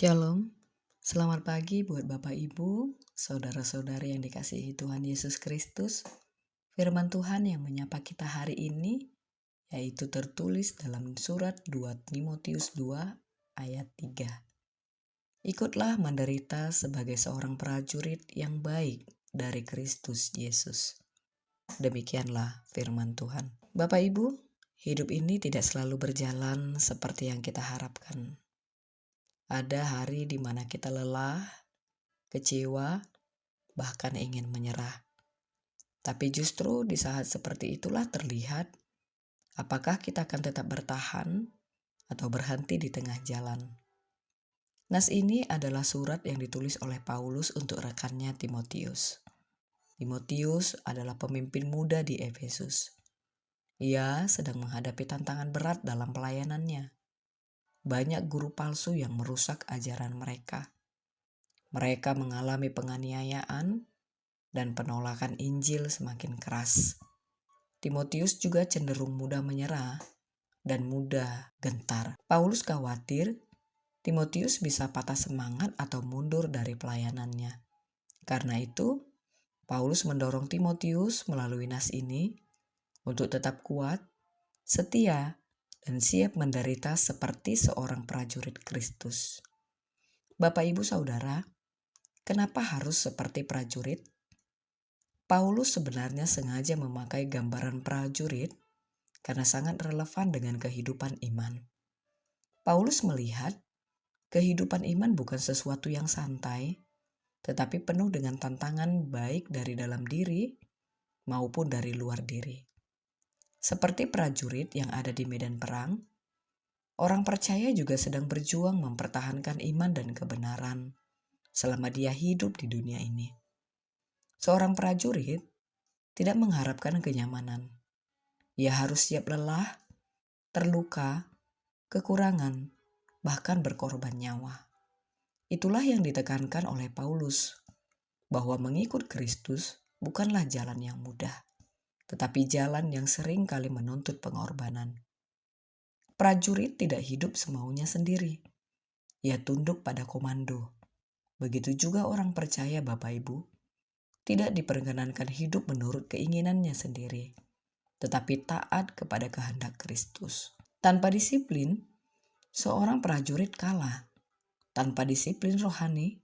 Shalom, selamat pagi buat Bapak Ibu, saudara-saudari yang dikasihi Tuhan Yesus Kristus. Firman Tuhan yang menyapa kita hari ini, yaitu tertulis dalam surat 2 Timotius 2 ayat 3. Ikutlah menderita sebagai seorang prajurit yang baik dari Kristus Yesus. Demikianlah firman Tuhan. Bapak Ibu, hidup ini tidak selalu berjalan seperti yang kita harapkan. Ada hari di mana kita lelah, kecewa, bahkan ingin menyerah. Tapi justru di saat seperti itulah terlihat apakah kita akan tetap bertahan atau berhenti di tengah jalan. Nas ini adalah surat yang ditulis oleh Paulus untuk rekannya Timotius. Timotius adalah pemimpin muda di Efesus. Ia sedang menghadapi tantangan berat dalam pelayanannya. Banyak guru palsu yang merusak ajaran mereka. Mereka mengalami penganiayaan dan penolakan Injil semakin keras. Timotius juga cenderung mudah menyerah dan mudah gentar. Paulus khawatir Timotius bisa patah semangat atau mundur dari pelayanannya. Karena itu, Paulus mendorong Timotius melalui nas ini untuk tetap kuat, setia, dan siap menderita seperti seorang prajurit Kristus. Bapak Ibu Saudara, kenapa harus seperti prajurit? Paulus sebenarnya sengaja memakai gambaran prajurit karena sangat relevan dengan kehidupan iman. Paulus melihat kehidupan iman bukan sesuatu yang santai, tetapi penuh dengan tantangan baik dari dalam diri maupun dari luar diri. Seperti prajurit yang ada di medan perang, orang percaya juga sedang berjuang mempertahankan iman dan kebenaran selama dia hidup di dunia ini. Seorang prajurit tidak mengharapkan kenyamanan. Ia harus siap lelah, terluka, kekurangan, bahkan berkorban nyawa. Itulah yang ditekankan oleh Paulus, bahwa mengikut Kristus bukanlah jalan yang mudah, tetapi jalan yang sering kali menuntut pengorbanan. Prajurit tidak hidup semaunya sendiri. Ia tunduk pada komando. Begitu juga orang percaya, Bapak Ibu, tidak diperkenankan hidup menurut keinginannya sendiri, tetapi taat kepada kehendak Kristus. Tanpa disiplin, seorang prajurit kalah. Tanpa disiplin rohani,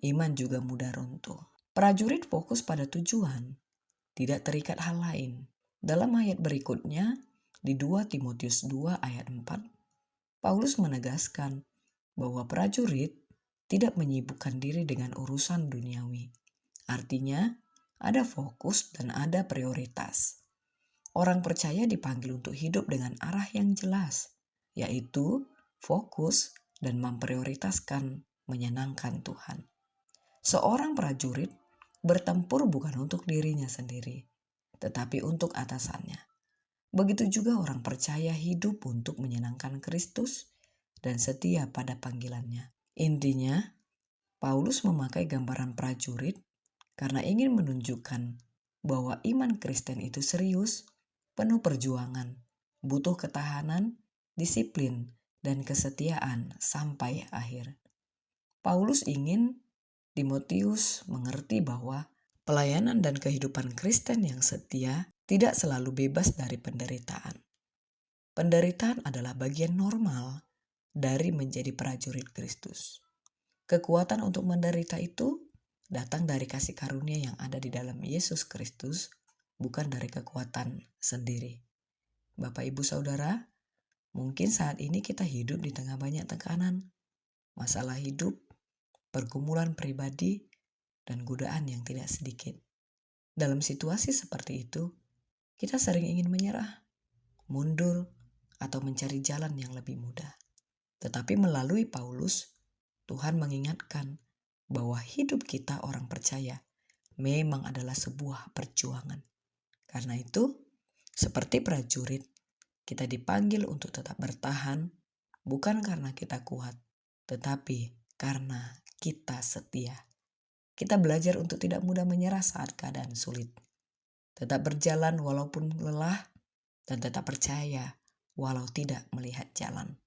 iman juga mudah runtuh. Prajurit fokus pada tujuan, tidak terikat hal lain. Dalam ayat berikutnya, di 2 Timotius 2 ayat 4, Paulus menegaskan bahwa prajurit tidak menyibukkan diri dengan urusan duniawi. Artinya, ada fokus dan ada prioritas. Orang percaya dipanggil untuk hidup dengan arah yang jelas, yaitu fokus dan memprioritaskan menyenangkan Tuhan. Seorang prajurit bertempur bukan untuk dirinya sendiri, tetapi untuk atasannya. Begitu juga orang percaya hidup untuk menyenangkan Kristus dan setia pada panggilannya. Intinya, Paulus memakai gambaran prajurit karena ingin menunjukkan bahwa iman Kristen itu serius, penuh perjuangan, butuh ketahanan, disiplin, dan kesetiaan sampai akhir. Paulus ingin Timotius mengerti bahwa pelayanan dan kehidupan Kristen yang setia tidak selalu bebas dari penderitaan. Penderitaan adalah bagian normal dari menjadi prajurit Kristus. Kekuatan untuk menderita itu datang dari kasih karunia yang ada di dalam Yesus Kristus, bukan dari kekuatan sendiri. Bapak, Ibu, Saudara, mungkin saat ini kita hidup di tengah banyak tekanan, masalah hidup, pergumulan pribadi, dan godaan yang tidak sedikit. Dalam situasi seperti itu, kita sering ingin menyerah, mundur, atau mencari jalan yang lebih mudah. Tetapi melalui Paulus, Tuhan mengingatkan bahwa hidup kita orang percaya memang adalah sebuah perjuangan. Karena itu, seperti prajurit, kita dipanggil untuk tetap bertahan, bukan karena kita kuat, tetapi karena kita setia. Kita belajar untuk tidak mudah menyerah saat keadaan sulit. Tetap berjalan walaupun lelah, dan tetap percaya walau tidak melihat jalan.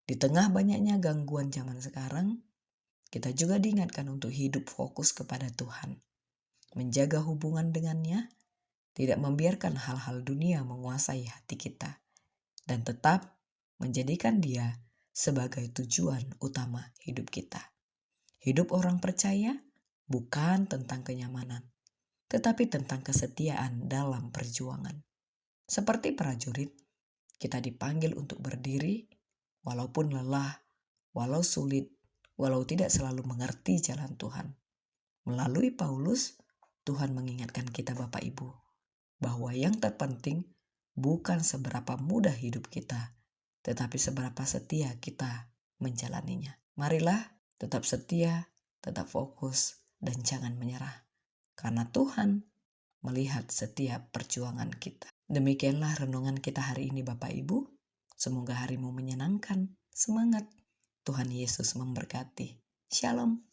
Di tengah banyaknya gangguan zaman sekarang, kita juga diingatkan untuk hidup fokus kepada Tuhan, menjaga hubungan dengannya, tidak membiarkan hal-hal dunia menguasai hati kita, dan tetap menjadikan Dia sebagai tujuan utama hidup kita. Hidup orang percaya bukan tentang kenyamanan, tetapi tentang kesetiaan dalam perjuangan. Seperti prajurit, kita dipanggil untuk berdiri walaupun lelah, walau sulit, walau tidak selalu mengerti jalan Tuhan. Melalui Paulus, Tuhan mengingatkan kita Bapak Ibu, bahwa yang terpenting bukan seberapa mudah hidup kita, tetapi seberapa setia kita menjalaninya. Marilah tetap setia, tetap fokus, dan jangan menyerah. Karena Tuhan melihat setiap perjuangan kita. Demikianlah renungan kita hari ini Bapak Ibu. Semoga harimu menyenangkan. Semangat. Tuhan Yesus memberkati. Shalom.